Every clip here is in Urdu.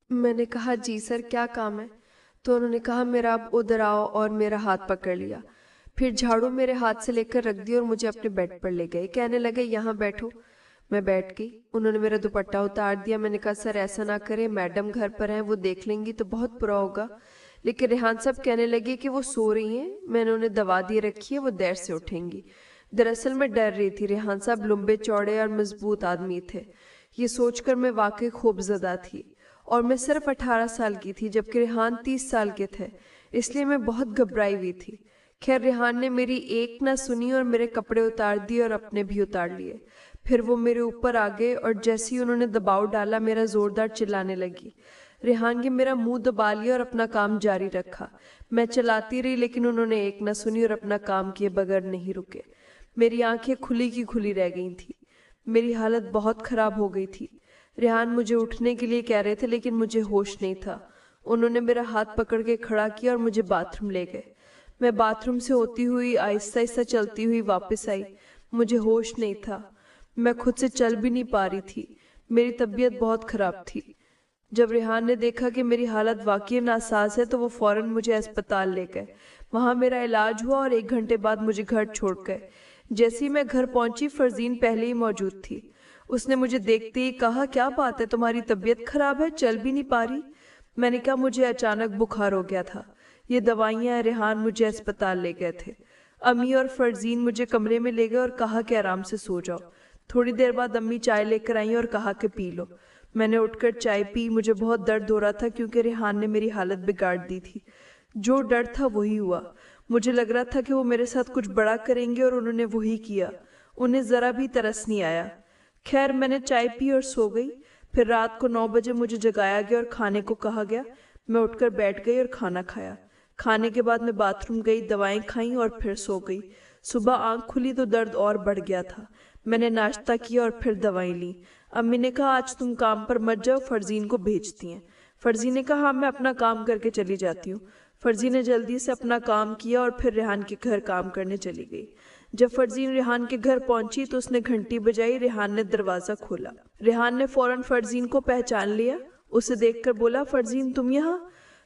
میں نے کہا جی سر کیا کام ہے؟ تو انہوں نے کہا میرا اب ادھر آؤ، اور میرا ہاتھ پکڑ لیا، پھر جھاڑو میرے ہاتھ سے لے کر رکھ دی اور مجھے اپنے بیڈ پر لے گئے، کہنے لگے یہاں بیٹھو۔ میں بیٹھ گئی، انہوں نے میرا دوپٹہ اتار دیا۔ میں نے کہا سر ایسا نہ کریں، میڈم گھر پر ہیں، وہ دیکھ لیں گی تو بہت برا ہوگا۔ لیکن ریحان صاحب کہنے لگے کہ وہ سو رہی ہیں، میں نے انہیں دوا دی رکھی ہے، وہ دیر سے اٹھیں گی۔ دراصل میں ڈر رہی تھی، ریحان صاحب لمبے چوڑے اور مضبوط آدمی تھے، یہ سوچ کر میں واقعی خوف زدہ تھی، اور میں صرف 18 سال کی تھی جبکہ ریحان 30 سال کے تھے، اس لیے میں بہت گھبرائی ہوئی تھی۔ خیر ریحان نے میری ایک نہ سنی اور میرے کپڑے اتار دیے اور اپنے بھی اتار لیے۔ پھر وہ میرے اوپر آ گئے اور جیسے ہی انہوں نے دباؤ ڈالا میرا زوردار چلانے لگی۔ ریحان نے میرا منہ دبا لیا اور اپنا کام جاری رکھا۔ میں چلاتی رہی لیکن انہوں نے ایک نہ سنی اور اپنا کام کیے بغیر نہیں رکے۔ میری آنکھیں کھلی کی کھلی رہ گئی تھیں، میری حالت بہت خراب ہو گئی تھی۔ ریحان مجھے اٹھنے کے لیے کہہ رہے تھے لیکن مجھے ہوش نہیں تھا۔ انہوں نے میرا ہاتھ پکڑ کے کھڑا کیا اور مجھے باتھ روم لے گئے۔ میں باتھ روم سے ہوتی ہوئی آہستہ آہستہ چلتی ہوئی واپس آئی، مجھے ہوش نہیں تھا، میں خود سے چل بھی نہیں پا رہی تھی، میری طبیعت بہت خراب تھی۔ جب ریحان نے دیکھا کہ میری حالت واقعی ناساز ہے تو وہ فوراً مجھے اسپتال لے گئے، وہاں میرا علاج ہوا اور 1 گھنٹے بعد مجھے گھر چھوڑ گئے۔ جیسے ہی میں گھر پہنچی فرزین پہلے ہی موجود تھی۔ اس نے مجھے دیکھتے ہی کہا کیا بات ہے، تمہاری طبیعت خراب ہے، چل بھی نہیں پا رہی؟ میں نے کہا مجھے اچانک بخار ہو گیا تھا، یہ دوائیاں، ریحان مجھے اسپتال لے گئے تھے۔ امی اور فرزین مجھے کمرے میں لے گئے اور کہا کہ آرام سے سو جاؤ۔ تھوڑی دیر بعد امی چائے لے کر آئیں اور کہا کہ پی لو۔ میں نے اٹھ کر چائے پی، مجھے بہت درد ہو رہا تھا کیونکہ ریحان نے میری حالت بگاڑ دی تھی۔ جو ڈر تھا وہی ہوا، مجھے لگ رہا تھا کہ وہ میرے ساتھ کچھ بڑا کریں گے اور انہوں نے وہی کیا، انہیں ذرا بھی ترس نہیں آیا۔ خیر میں نے چائے پی اور سو گئی۔ پھر رات کو 9 بجے مجھے جگایا گیا اور کھانے کو کہا گیا۔ میں اٹھ کر بیٹھ گئی اور کھانا کھایا۔ کھانے کے بعد میں باتھ روم گئی، دوائیں کھائیں اور پھر سو گئی۔ صبح آنکھ کھلی تو درد اور بڑھ گیا تھا، میں نے ناشتہ کیا اور پھر دوائیں لیں۔ امی نے کہا آج تم کام پر مت جاؤ، فرزین کو بھیجتی ہیں۔ فرزین نے کہا ہاں میں اپنا کام کر کے چلی جاتی ہوں۔ فرزین نے جلدی سے اپنا کام کیا اور پھر ریحان کے گھر کام کرنے چلی گئی۔ جب فرزین ریحان کے گھر پہنچی تو اس نے گھنٹی بجائی، ریحان نے دروازہ کھولا۔ ریحان نے فوراً فرزین کو پہچان لیا، اسے دیکھ کر بولا فرزین تم یہاں؟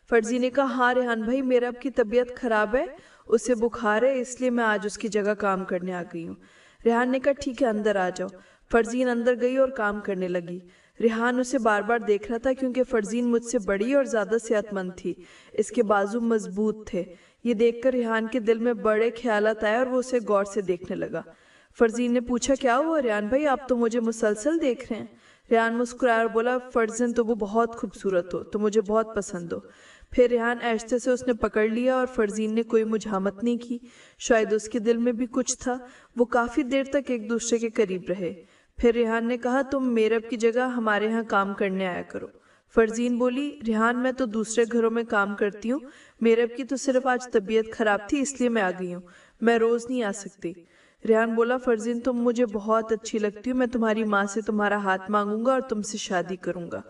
فرزین نے کہا ہاں ریحان بھائی، میرا اب کی طبیعت خراب ہے، اسے بخار ہے، اس لیے میں آج اس کی جگہ کام کرنے آ گئی ہوں۔ ریحان نے کہا ٹھیک ہے اندر آ جاؤ۔ فرزین اندر گئی اور کام کرنے لگی۔ ریحان اسے بار بار دیکھ رہا تھا کیونکہ فرزین مجھ سے بڑی اور زیادہ صحت مند تھی، اس کے بازو مضبوط تھے۔ یہ دیکھ کر ریحان کے دل میں بڑے خیالات آئے اور وہ اسے غور سے دیکھنے لگا۔ فرزین نے پوچھا کیا ہوا ریحان بھائی، آپ تو مجھے مسلسل دیکھ رہے ہیں۔ ریحان مسکرایا اور بولا فرزین تو وہ بہت خوبصورت ہو، تو مجھے بہت پسند ہو۔ پھر ریحان آہستہ سے اس نے پکڑ لیا اور فرزین نے کوئی مزاحمت نہیں کی، شاید اس کے دل میں بھی کچھ تھا۔ وہ کافی دیر تک ایک دوسرے کے قریب رہے۔ پھر ریحان نے کہا تم میرب کی جگہ ہمارے ہاں کام کرنے آیا کرو۔ فرزین بولی ریحان میں تو دوسرے گھروں میں کام کرتی ہوں، میرب کی تو صرف آج طبیعت خراب تھی اس لیے میں آ گئی ہوں، میں روز نہیں آ سکتی۔ ریحان بولا فرزین تم مجھے بہت اچھی لگتی ہو، میں تمہاری ماں سے تمہارا ہاتھ مانگوں گا اور تم سے شادی کروں گا۔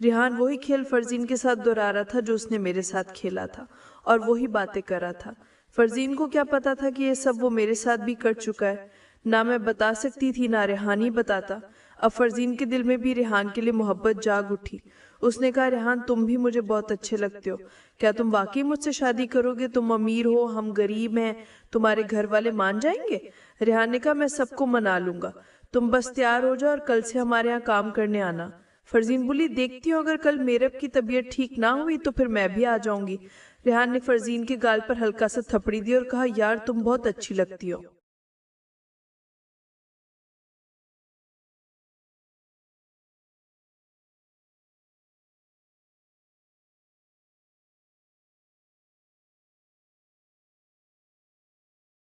ریحان وہی کھیل فرزین کے ساتھ دہرا رہا تھا جو اس نے میرے ساتھ کھیلا تھا، اور وہی باتیں کر رہا تھا۔ فرزین کو کیا پتا تھا کہ یہ سب وہ میرے ساتھ بھی کر چکا ہے، نہ میں بتا سکتی تھی نہ ریحان ہی بتاتا۔ اب فرزین کے دل میں بھی ریحان کے لیے محبت جاگ اٹھی۔ اس نے کہا ریحان تم بھی مجھے بہت اچھے لگتے ہو، کیا تم واقعی مجھ سے شادی کرو گے؟ تم امیر ہو، ہم غریب ہیں، تمہارے گھر والے مان جائیں گے؟ ریحان نے کہا میں سب کو منا لوں گا، تم بس تیار ہو جاؤ اور کل سے ہمارے ہاں کام کرنے آنا۔ فرزین بولی دیکھتی ہوں اگر کل میرب کی طبیعت ٹھیک نہ ہوئی تو پھر میں بھی آ جاؤں گی۔ ریحان نے فرزین کے گال پر ہلکا سا تھپڑی دی اور کہا یار تم بہت اچھی لگتی ہو۔